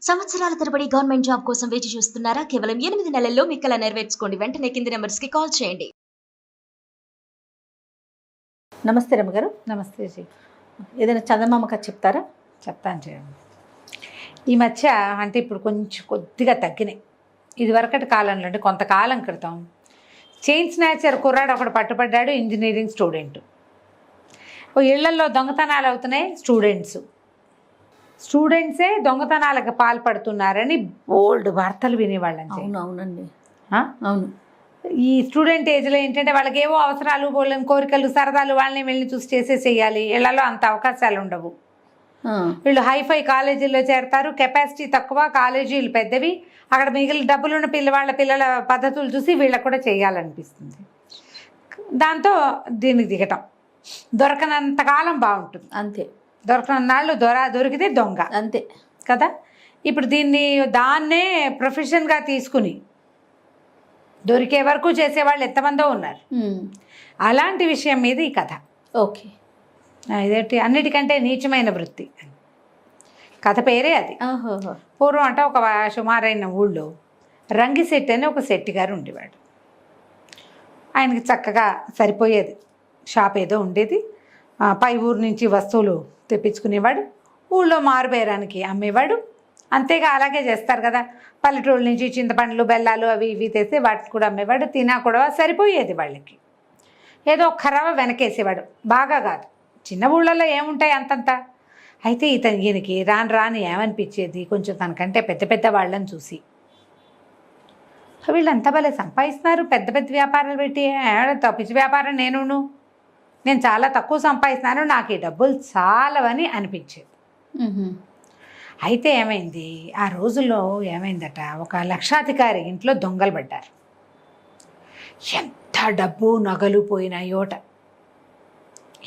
సంవత్సరాల తరబడి government job కోసం వేచి చూస్తున్నారా? కేవలం 8 నెలల్లో మీ కల నెరవేర్చుకోండి. వెంటనే కింది నెంబర్స్‌కి కాల్ చేయండి. నమస్తే రమ్మగారు. నమస్తే జీ. ఏదైనా చందమామ కథ చెప్తారా? చెప్తాను చేయండి. ఈ మధ్య అంటే ఇప్పుడు కొంచెం కొద్దిగా తగ్గినాయి. ఇదివరకటి కాలంలో అంటే కొంతకాలం క్రితం చైన్ స్నాచర్ కుర్రాడు ఒకడు పట్టుబడ్డాడు, ఇంజనీరింగ్ స్టూడెంట్. ఓ ఇళ్లల్లో దొంగతనాలు అవుతున్నాయి, స్టూడెంట్సే దొంగతనాలకు పాల్పడుతున్నారని బోల్డ్ వార్తలు వినేవాళ్ళంటే. అవునండి. అవును. ఈ స్టూడెంట్ ఏజ్లో ఏంటంటే వాళ్ళకి ఏవో అవసరాలు, బోళ్ళని కోరికలు, సరదాలు, వాళ్ళని వెళ్ళి చూసి చేసేసేయాలి. ఇళ్లలో అంత అవకాశాలు ఉండవు. వీళ్ళు హైఫై కాలేజీల్లో చేరతారు, కెపాసిటీ తక్కువ, కాలేజీలు పెద్దవి, అక్కడ మిగిలిన డబ్బులున్న పిల్లల పద్ధతులు చూసి వీళ్ళకు కూడా చేయాలనిపిస్తుంది. దాంతో దీనికి దిగటం. దొరకనంతకాలం బాగుంటుంది, అంతే. దొరకనన్నాళ్ళు దొరికితే దొంగ, అంతే కదా. ఇప్పుడు దాన్నే ప్రొఫెషన్గా తీసుకుని దొరికే వరకు చేసేవాళ్ళు ఎంతమందో ఉన్నారు. అలాంటి విషయం మీద ఈ కథ. ఓకే. ఇదేంటి, అన్నిటికంటే నీచమైన వృత్తి కథ పేరే అది. పూర్వం అంటే ఒక సుమారైన ఊళ్ళో రంగిశెట్టి అని ఒక శెట్టి గారు ఉండేవాడు. ఆయనకి చక్కగా సరిపోయేది షాప్ ఏదో ఉండేది. పై ఊరు నుంచి వస్తువులు తెప్పించుకునేవాడు, ఊళ్ళో మారుబేరానికి అమ్మేవాడు. అంతేగా అలాగే చేస్తారు కదా, పల్లెటూళ్ళ నుంచి చింతపండ్లు, బెల్లాలు అవి ఇవి తెస్తే వాటిని కూడా అమ్మేవాడు. తినా కూడా సరిపోయేది వాళ్ళకి. ఏదో ఒక్క రవ్వ వెనకేసేవాడు, బాగా కాదు. చిన్న ఊళ్ళల్లో ఏముంటాయి అంతంత. అయితే ఈయనకి రాను ఏమనిపించేది, కొంచెం తనకంటే పెద్ద పెద్ద వాళ్ళని చూసి, వీళ్ళంతా భలే సంపాదిస్తున్నారు, పెద్ద పెద్ద వ్యాపారాలు పెట్టి, పిచ్చి వ్యాపారం నేను చాలా తక్కువ సంపాదిస్తున్నాను, నాకు ఈ డబ్బులు చాలవని అనిపించేది. అయితే ఏమైంది, ఆ రోజుల్లో ఏమైందట, ఒక లక్షాధికారి ఇంట్లో దొంగలు పడ్డారు. ఎంత డబ్బు నగలు పోయినాయోట.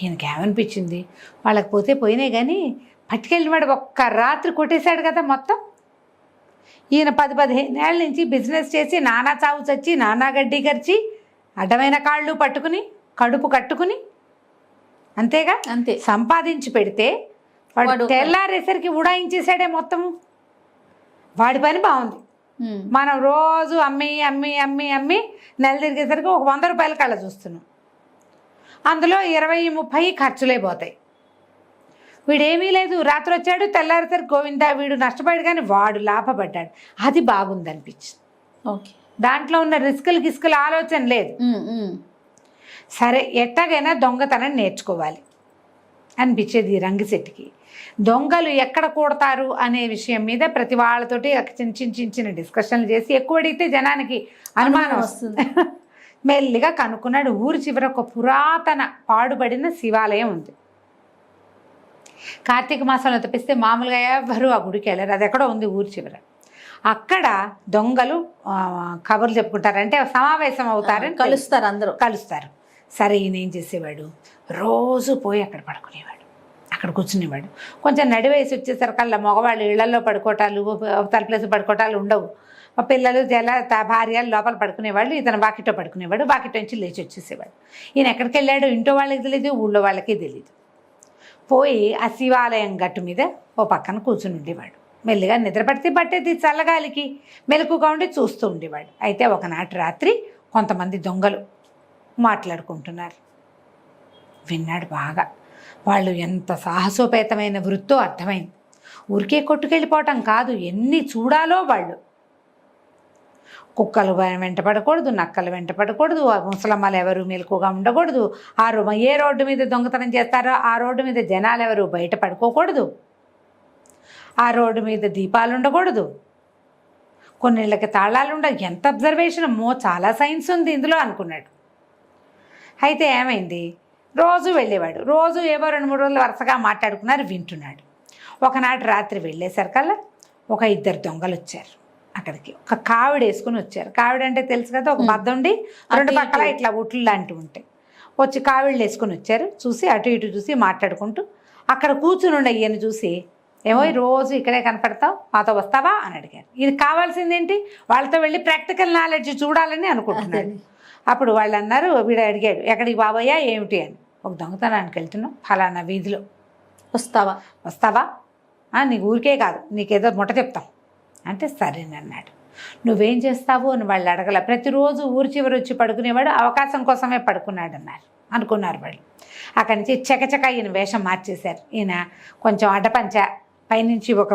ఈయనకి ఏమనిపించింది, వాళ్ళకి పోతే పోయినాయి కానీ పట్టుకెళ్ళినవాడు ఒక్క రాత్రి కొట్టేశాడు కదా మొత్తం. ఈయన 10-15 ఏళ్ళ నుంచి బిజినెస్ చేసి నానా చావు చచ్చి, నానా గడ్డి గరిచి, అడ్డమైన కాళ్ళు పట్టుకుని, కడుపు కట్టుకుని, అంతేగా, అంతే సంపాదించి పెడితే వాడు తెల్లారేసరికి ఉడాయించేసాడే మొత్తము. వాడి పని బాగుంది. మనం రోజు అమ్మి అమ్మి అమ్మి అమ్మి నెల తిరిగేసరికి ఒక 100 రూపాయల కళ్ళ చూస్తున్నాం. అందులో 20-30 ఖర్చులే పోతాయి. వీడేమీ లేదు, రాత్రి వచ్చాడు, తెల్లారేసరికి గోవిందా వీడు నష్టపోయాడు కానీ వాడు లాభపడ్డాడు. అది బాగుంది అనిపించింది. ఓకే. దాంట్లో ఉన్న గిస్కులు ఆలోచన లేదు. సరే, ఎట్టగైనా దొంగతనం నేర్చుకోవాలి అనిపించేది ఈ రంగిశెట్టికి. దొంగలు ఎక్కడ కూడతారు అనే విషయం మీద ప్రతి వాళ్ళతోటి చిన్న డిస్కషన్లు చేసి, ఎక్కువ అడిగితే జనానికి అనుమానం వస్తుంది. మెల్లిగా కనుక్కున్నాడు. ఊరి చివర ఒక పురాతన పాడుబడిన శివాలయం ఉంది. కార్తీక మాసంలో తప్పిస్తే మామూలుగా ఎవరు ఆ గుడికి వెళ్ళారు. అది ఎక్కడో ఉంది ఊరి చివర. అక్కడ దొంగలు కబుర్లు చెప్పుకుంటారు, అంటే సమావేశం అవుతారని కలుస్తారు, అందరూ కలుస్తారు. సరే, ఈయన ఏం చేసేవాడు, రోజు పోయి అక్కడ పడుకునేవాడు, అక్కడ కూర్చునేవాడు. కొంచెం నడివేసి వచ్చేసరికల్లా మగవాళ్ళు ఇళ్లలో పడుకోవటాలు, తలుపులేసి పడుకోవటాలు ఉండవు. పిల్లలు భార్యలు లోపల పడుకునేవాళ్ళు, ఇతను వాకిట్లో పడుకునేవాడు. వాకిట్లో నుంచి లేచి వచ్చేసేవాడు. ఈయన ఎక్కడికి వెళ్ళాడు ఇంట్లో వాళ్ళకి తెలియదు, ఊళ్ళో వాళ్ళకి తెలియదు. పోయి ఆ శివాలయం గట్టు మీద ఓ పక్కన కూర్చుని ఉండేవాడు. మెల్లిగా నిద్ర పట్టేది చల్లగాలికి, మెలకుగా ఉండి చూస్తూ ఉండేవాడు. అయితే ఒకనాటి రాత్రి కొంతమంది దొంగలు మాట్లాడుకుంటున్నారు. విన్నాడు బాగా. వాళ్ళు ఎంత సాహసోపేతమైన వృత్తో అర్థమైంది. ఊరికే కొట్టుకెళ్ళిపోవటం కాదు, ఎన్ని చూడాలో వాళ్ళు. కుక్కలు వెంట పడకూడదు, నక్కలు వెంట పడకూడదు, ముసలమ్మలు ఎవరు మెలకుగా ఉండకూడదు, ఏ రోడ్డు మీద దొంగతనం చేస్తారో ఆ రోడ్డు మీద జనాలు ఎవరు బయట పడుకోకూడదు, ఆ రోడ్డు మీద దీపాలు ఉండకూడదు, కొన్నిళ్ళకి తాళాలు ఉండవు. ఎంత అబ్జర్వేషన్, చాలా సైన్స్ ఉంది ఇందులో అనుకున్నాడు. అయితే ఏమైంది, రోజు వెళ్ళేవాడు. రోజు ఏవో 2-3 రోజులు వరుసగా మాట్లాడుకున్నారు, వింటున్నాడు. ఒకనాటి రాత్రి వెళ్ళేసరికల్లా ఒక 2 దొంగలు వచ్చారు అక్కడికి. ఒక కావిడ వేసుకుని వచ్చారు. కావిడ అంటే తెలుసు కదా, ఒక బద్ద ఉండి 2 పక్కల ఇట్లా ఉట్లు లాంటివి ఉంటాయి. వచ్చి కావిళ్ళు వేసుకుని వచ్చారు. చూసి అటు ఇటు చూసి మాట్లాడుకుంటూ అక్కడ కూర్చుని ఉండే ఈయన చూసి, ఏమో రోజు ఇక్కడే కనపడతావు, మాతో వస్తావా అని అడిగారు. ఇది కావాల్సింది ఏంటి, వాళ్ళతో వెళ్ళి ప్రాక్టికల్ నాలెడ్జ్ చూడాలని అనుకుంటున్నాడు. అప్పుడు వాళ్ళు అన్నారు, వీడు అడిగాడు, ఎక్కడికి బాబయ్యా ఏమిటి అని. ఒక దొంగతనానికి వెళ్తున్నాం, ఫలానా వీధిలో, వస్తావా? నీకు ఊరికే కాదు, నీకేదో ముట్ట చెప్తాం అంటే సరేనన్నాడు. నువ్వేం చేస్తావు అని వాళ్ళు అడగల. ప్రతిరోజు ఊరి చివరి వచ్చి పడుకునేవాడు, అవకాశం కోసమే పడుకున్నాడు అనుకున్నారు వాళ్ళు. అక్కడి నుంచి చకచక ఈయన వేషం మార్చేశారు. ఈయన కొంచెం అడ్డపంచ, పైనుంచి ఒక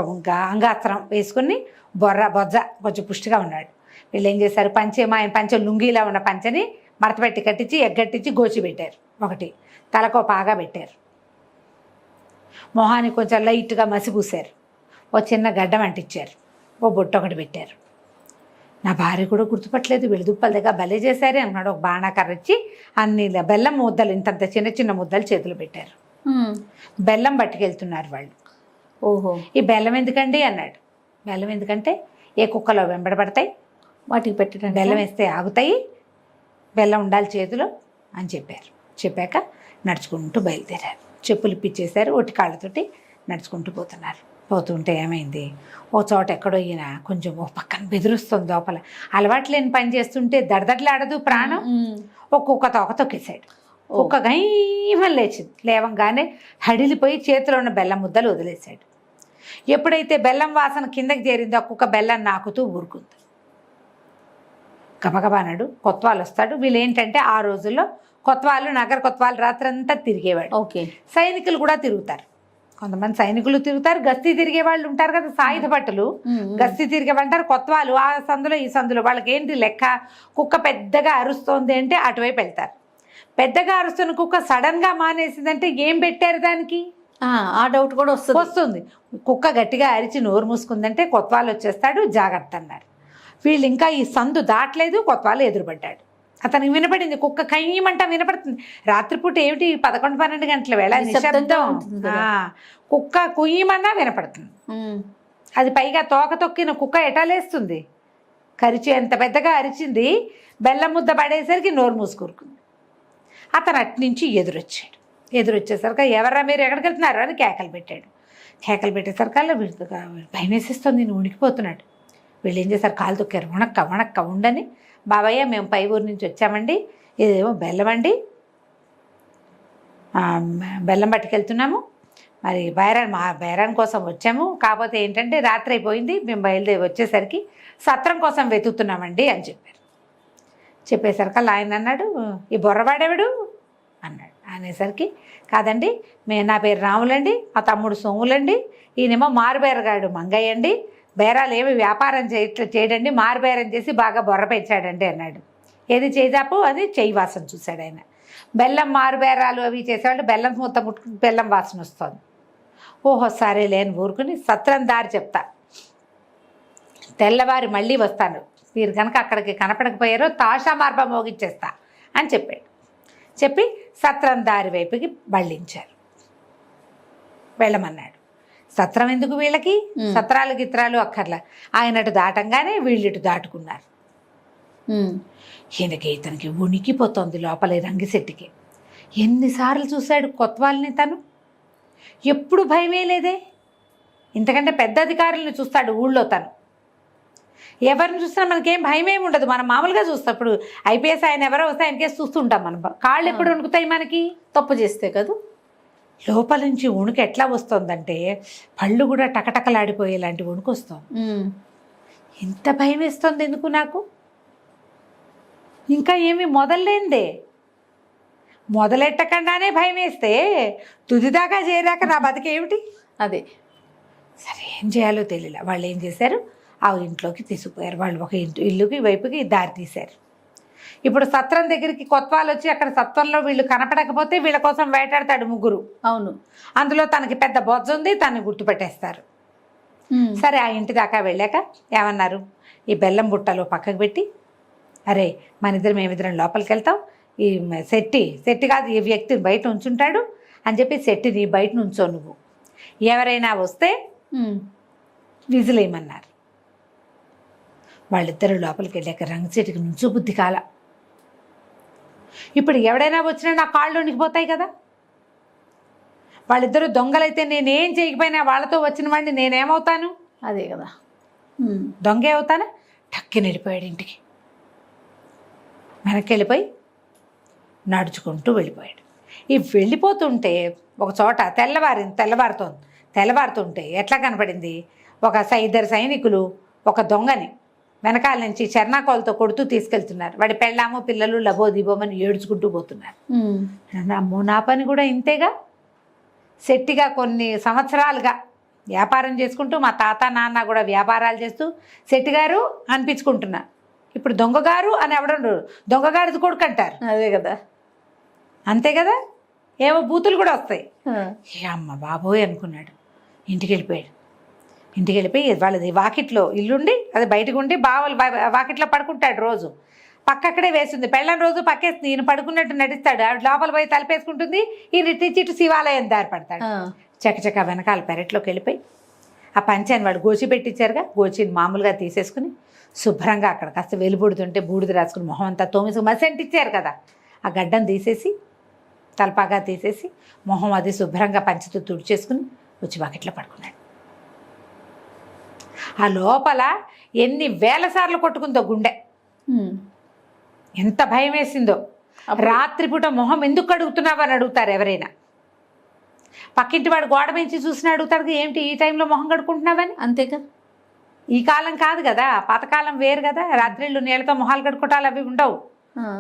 అంగాస్త్రం వేసుకుని బొజ్జ కొంచెం పుష్టిగా ఉన్నాడు. వీళ్ళు ఏం చేశారు, ఆయన పంచె లుంగీలా ఉన్న పంచెని మడతపెట్టి కట్టించి ఎగ్గట్టించి గోచి పెట్టారు. ఒకటి తలకో పాగా పెట్టారు. మొహానికి కొంచెం లైట్గా మసిపూసారు. ఓ చిన్న గడ్డం అంటించారు. ఓ బొట్టు ఒకటి పెట్టారు. నా భార్య కూడా గుర్తుపట్టలేదు, వెలుదుప్పల దగ్గర భలే చేశారే అన్నాడు. ఒక బాణాకర్ర ఇచ్చి అన్ని బెల్లం ముద్దలు, ఇంతంత చిన్న చిన్న ముద్దలు చేతులు పెట్టారు. బెల్లం పట్టుకెళ్తున్నారు వాళ్ళు. ఓహో, ఈ బెల్లం ఎందుకండి అన్నాడు. బెల్లం ఎందుకంటే ఏ కుక్కలో వెంబడబడతాయి, వాటికి పెట్టడం, బెల్లం వేస్తే ఆగుతాయి, బెల్లం ఉండాలి చేతిలో అని చెప్పారు. చెప్పాక నడుచుకుంటూ బయలుదేరారు. చెప్పులు ఇప్పించేశారు. ఒట్టి కాళ్ళతోటి నడుచుకుంటూ పోతున్నారు. పోతుంటే ఏమైంది, ఓ చోట ఎక్కడో ఈయన కొంచెం ఓ పక్కన బెదిరిస్తుంది లోపల. అలవాటు లేని పని చేస్తుంటే దడదడలాడదు ప్రాణం. ఒక్కొక్క తోక తొక్కేశాడు. కుక్క గైమని లేచింది. లేవంగానే హడిలిపోయి చేతిలో ఉన్న బెల్లం ముద్దలు వదిలేశాడు. ఎప్పుడైతే బెల్లం వాసన కిందకి చేరిందో కుక్క బెల్లం నాకుతూ ఊరుకుంది. గబగబానాడు కొత్వాలు వస్తాడు. వీళ్ళు ఏంటంటే ఆ రోజుల్లో కొత్వాలు, నగర కొత్వాలు రాత్రంతా తిరిగేవాడు. ఓకే, సైనికులు కూడా తిరుగుతారు. కొంతమంది సైనికులు తిరుగుతారు, గస్తీ తిరిగే వాళ్ళు ఉంటారు కదా, సాయుధ భటులు గస్తీ తిరిగే వాళ్ళంటారు. కొత్వాలు ఆ సందులో ఈ సందులో వాళ్ళకి ఏంటి లెక్క, కుక్క పెద్దగా అరుస్తోంది అంటే అటువైపు వెళ్తారు. పెద్దగా అరుస్తున్న కుక్క సడన్గా మానేసిందంటే ఏం పెట్టారు దానికి, ఆ డౌట్ కూడా వస్తుంది. కుక్క గట్టిగా అరిచి నోరు మూసుకుందంటే కొత్వాలు వచ్చేస్తాడు, జాగ్రత్త అన్నారు. వీళ్ళు ఇంకా ఈ సందు దాటలేదు, కొత్వాలు ఎదురుపడ్డాడు. అతనికి వినపడింది, కుక్క కయ్యమంట వినపడుతుంది. రాత్రిపూట ఏమిటి 11-12 గంటల వేళ నిశ్శబ్దం. కుక్క కుయ్యమన్నా వినపడుతుంది. అది పైగా తోక తొక్కిన కుక్క ఎటాలేస్తుంది, కరిచి ఎంత పెద్దగా అరిచింది. బెల్లం ముద్ద పడేసరికి నోరు మూసుకూరుకుంది. అతను అట్నుంచి ఎదురొచ్చేసరికి ఎవరా మీరు ఎక్కడికి వెళ్తున్నారు అని కేకలు పెట్టాడు. కేకలు పెట్టేసరికల్లా భయం వేసేస్తుంది, నేను ఉనికిపోతున్నాడు. వీళ్ళు ఏం చేశారు, కాలు తొక్కారు. వణక్క ఉండని, బాబయ్య మేము పై ఊరి నుంచి వచ్చామండి, ఇదేమో బెల్లం అండి, బెల్లం పట్టుకెళ్తున్నాము, మరి బైరాన్ కోసం వచ్చాము. కాకపోతే ఏంటంటే రాత్రి అయిపోయింది, మేము బయలుదేరి వచ్చేసరికి సత్రం కోసం వెతుకుతున్నామండి అని చెప్పారు. చెప్పేసరికి ఆయన అన్నాడు, ఈ బొర్రవాడేవాడు అన్నాడు. అనేసరికి కాదండి, నా పేరు రాములండి, మా తమ్ముడు సోములండి, ఈయనేమో మారుబేరగాడు మంగయ్య అండి, బేరాలు ఏమి వ్యాపారం చేయడండి, మారుబేరం చేసి బాగా బొర్ర పెంచాడండి అన్నాడు. ఏది చేజాపు అది చెయ్యి వాసన చూశాడు ఆయన. బెల్లం మారుబేరాలు అవి చేసేవాళ్ళు బెల్లం మూత ముట్టుకుని బెల్లం వాసన వస్తుంది. ఓహో సరే లేని ఊరుకుని సత్రం దారి చెప్తా, తెల్లవారి మళ్ళీ వస్తాను, మీరు కనుక అక్కడికి కనపడకపోయారో తాషా మార్ప మోగించేస్తా అని చెప్పాడు. చెప్పి సత్రం దారి వైపుకి బళ్ళించారు. వెళ్ళమన్నాడు. సత్రం ఎందుకు వీళ్ళకి, సత్రాలు గిత్రాలు అక్కర్లా. ఆయనటు దాటంగానే వీళ్ళిటు దాటుకున్నారు. ఇతనికి ఉనికిపోతోంది లోపలే రంగిశెట్టికి. ఎన్నిసార్లు చూశాడు కొత్వాల్ని తను, ఎప్పుడు భయమే లేదే. ఇంతకంటే పెద్ద అధికారులను చూస్తాడు ఊళ్ళో తను. ఎవరిని చూసినా మనకేం భయమేమి ఉండదు. మనం మామూలుగా చూస్తాం. ఇప్పుడు ఐపీఎస్ ఆయన ఎవరో వస్తే ఆయనకేసి చూస్తుంటాం. మనం కాళ్ళు ఎప్పుడు వణుకుతాయి మనకి, తప్పు చేస్తే కదా. లోపల నుంచి వణుకు ఎట్లా వస్తుందంటే పళ్ళు కూడా టకటకలాడిపోయేలాంటి వణుకు వస్తుంది. ఇంత భయం వేస్తుంది ఎందుకు నాకు, ఇంకా ఏమి మొదలైందే, మొదలెట్టకుండానే భయం వేస్తే తుదిదాకా చేరాక నా బతికేమిటి. అదే సరే ఏం చేయాలో తెలియలే. వాళ్ళు ఏం చేశారు, ఆ ఇంట్లోకి తీసుకుపోయారు. వాళ్ళు ఒక ఇల్లుకి వైపుకి దారి తీశారు. ఇప్పుడు సత్రం దగ్గరికి కొత్వాలు వచ్చి అక్కడ సత్రంలో వీళ్ళు కనపడకపోతే వీళ్ళ కోసం వేటాడతాడు ముగ్గురు. అవును, అందులో తనకి పెద్ద బొజ్జ ఉంది, తనని గుర్తుపెట్టేస్తారు. సరే ఆ ఇంటి దాకా వెళ్ళాక ఏమన్నారు, ఈ బెల్లం బుట్టలో పక్కకు పెట్టి, అరే మన మేమిద్దరం లోపలికి వెళ్తాం, ఈ శెట్టి కాదు ఈ వ్యక్తిని బయట ఉంచుంటాడు అని చెప్పి శెట్టిని బయట నుంచో, నువ్వు ఎవరైనా వస్తే విజిలేయమన్నారు. వాళ్ళిద్దరూ లోపలికి వెళ్ళాక రంగశెట్టికి నుంచో బుద్ధి కాల. ఇప్పుడు ఎవడైనా వచ్చినా నా కాళ్ళు వణికిపోతాయి కదా. వాళ్ళిద్దరూ దొంగలైతే నేనేం చేయకపోయినా వాళ్ళతో వచ్చిన వాడిని నేనేమవుతాను, అదే కదా, దొంగే అవుతానా. టక్కి వెళ్ళిపోయాడు ఇంటికి. వెనక్కి వెళ్ళిపోయి నడుచుకుంటూ వెళ్ళిపోయాడు. ఈ వెళ్ళిపోతుంటే ఒక చోట తెల్లవారుతుంటే ఎట్లా కనపడింది, ఒక 2 సైనికులు ఒక దొంగని వెనకాల నుంచి చర్నాకోలతో కొడుతూ తీసుకెళ్తున్నారు. వాడి పెళ్ళాము పిల్లలు లబోదిబోమని ఏడ్చుకుంటూ పోతున్నారు. అమ్మో నా పని కూడా ఇంతేగా. శెట్టిగా కొన్ని సంవత్సరాలుగా వ్యాపారం చేసుకుంటూ మా తాత నాన్న కూడా వ్యాపారాలు చేస్తూ శెట్టిగారు అనిపించుకుంటున్నా. ఇప్పుడు దొంగగారు అని ఎవడండు, దొంగగారిది కొడుకు అంటారు. అదే కదా, అంతే కదా, ఏమో బూతులు కూడా వస్తాయి. ఏ అమ్మ బాబోయ్ అనుకున్నాడు. ఇంటికి వెళ్ళిపోయాడు. ఇంటికి వెళ్ళిపోయి వాళ్ళది వాకిట్లో ఇల్లుండి అది బయటకు ఉండి బావలు వాకిట్లో పడుకుంటాడు. రోజు పక్క అక్కడే వేసింది. పెళ్ళని రోజు పక్కేస్తుంది. ఈయన పడుకున్నట్టు నటిస్తాడు. ఆవిడ లోపల పోయి తలపేసుకుంటుంది. ఈ రిట్టిచిట్టు శివాలయం దారి పడతాడు. చకచక వెనకాల పెరట్లోకి వెళ్ళిపోయి ఆ పంచాన్ని వాడు గోచి పెట్టించారుగా, గోచిని మామూలుగా తీసేసుకుని శుభ్రంగా అక్కడ కాస్త వెలుబుడుతుంటే బూడిద రాసుకుని మొహం అంతా తోమేసుకుని మసెంట్ ఇచ్చారు కదా, ఆ గడ్డను తీసేసి తలపాగా తీసేసి మొహం అది శుభ్రంగా పంచతో తుడిచేసుకుని వచ్చి బకెట్లో పడుకున్నాడు. ఆ లోపల ఎన్ని వేల సార్లు కొట్టుకుందో గుండె, ఎంత భయం వేసిందో. రాత్రిపూట మొహం ఎందుకు కడుగుతున్నావు అని అడుగుతారు ఎవరైనా. పక్కింటి వాడు గోడ మించి చూసినా అడుగుతాడు, ఏమిటి ఈ టైంలో మొహం కడుక్కుంటున్నావని. అంతేగా, ఈ కాలం కాదు కదా, పాతకాలం వేరు కదా. రాత్రిళ్ళు నీళ్ళతో మొహాలు కడుక్కోటాలు అవి ఉండవు.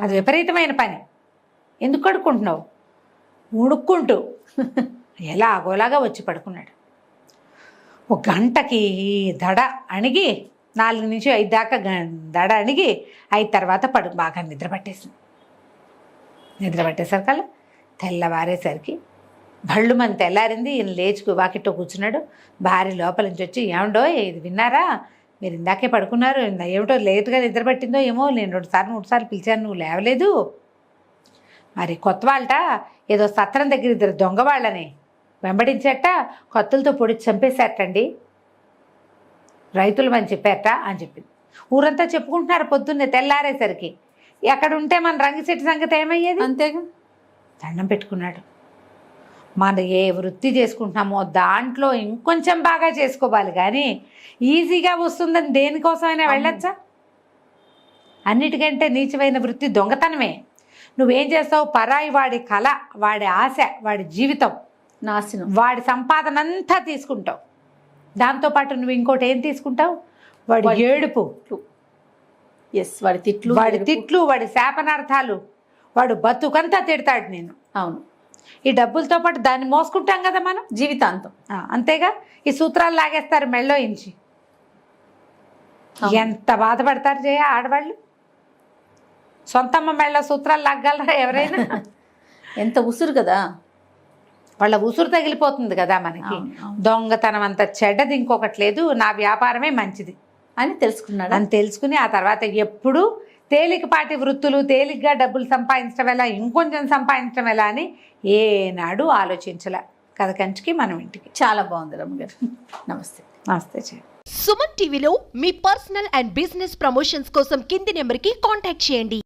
అది విపరీతమైన పని. ఎందుకు కడుక్కుంటున్నావు? ఉడుక్కుంటూ ఎలా అగోలాగా వచ్చి పడుకున్నాడు. ఒక గంటకి దడ అణిగి 4 నుంచి 5 దాకా దడ అణిగి 5 తర్వాత బాగా నిద్ర పట్టేసింది. నిద్ర పట్టేసరికల్లా తెల్లవారేసరికి భళ్ళు మన తెల్లారింది. ఈయన లేచి వాకిట్లో కూర్చున్నాడు. భార్య లోపల నుంచి వచ్చి, ఏమండో ఇది విన్నారా, మీరు ఇందాకే పడుకున్నారు, ఏమిటో లేటుగా నిద్ర పట్టిందో ఏమో, నేను 2 సార్లు పిలిచాను, నువ్వు లేవలేదు. మరి కొత్త వాళ్ళట ఏదో సత్రం దగ్గర 2 దొంగ వాళ్ళని వెంబడించేట, కత్తులతో పొడిచి చంపేశారటండి, రైతులు అని చెప్పారట అని చెప్పింది. ఊరంతా చెప్పుకుంటున్నారు పొద్దున్నే తెల్లారేసరికి. ఎక్కడ ఉంటే మన రంగిశెట్టి సంగతి ఏమయ్యేది. అంతేగా. దండం పెట్టుకున్నాడు. మనం ఏ వృత్తి చేసుకుంటున్నామో దాంట్లో ఇంకొంచెం బాగా చేసుకోవాలి, కానీ ఈజీగా వస్తుందని దేనికోసమైనా వెళ్ళొచ్చా? అన్నిటికంటే నీచమైన వృత్తి దొంగతనమే. నువ్వేం చేస్తావు? పరాయి వాడి కళ, వాడి ఆశ, వాడి జీవితం నాశనం, వాడి సంపాదన అంతా తీసుకుంటావు. దాంతోపాటు నువ్వు ఇంకోటి ఏం తీసుకుంటావు? వాడి ఏడుపు, వాడి తిట్లు, వాడి శాపనార్థాలు, వాడు బతుకంతా తిడతాడు నేను. అవును. ఈ డబ్బులతో పాటు దాన్ని మోసుకుంటాం కదా మనం జీవితాంతం. అంతేగా. ఈ సూత్రాలు లాగేస్తారు మెళ్ళో ఇంచి. ఎంత బాధపడతారు జయ ఆడవాళ్ళు. సొంతమ్మ మెళ్ళో సూత్రాలు లాగలరా ఎవరైనా? ఎంత ఉసురు కదా, వాళ్ళ ఉసురు తగిలిపోతుంది కదా మనకి. దొంగతనం అంత చెడ్డది ఇంకొకటి లేదు, నా వ్యాపారమే మంచిది అని తెలుసుకున్నాడు. అని తెలుసుకుని ఆ తర్వాత ఎప్పుడు తేలికపాటి వృత్తులు, తేలిగ్గా డబ్బులు సంపాదించడం ఎలా, ఇంకొంచెం సంపాదించడం ఎలా అని ఏనాడు ఆలోచించలే. కథ కంచికి మనం ఇంటికి. చాలా బాగుంది రమ్మగారు. నమస్తే. నమస్తే జయ. సుమన్ టీవీలో మీ పర్సనల్ అండ్ బిజినెస్ ప్రమోషన్స్ కోసం కింది నెంబర్కి కాంటాక్ట్ చేయండి.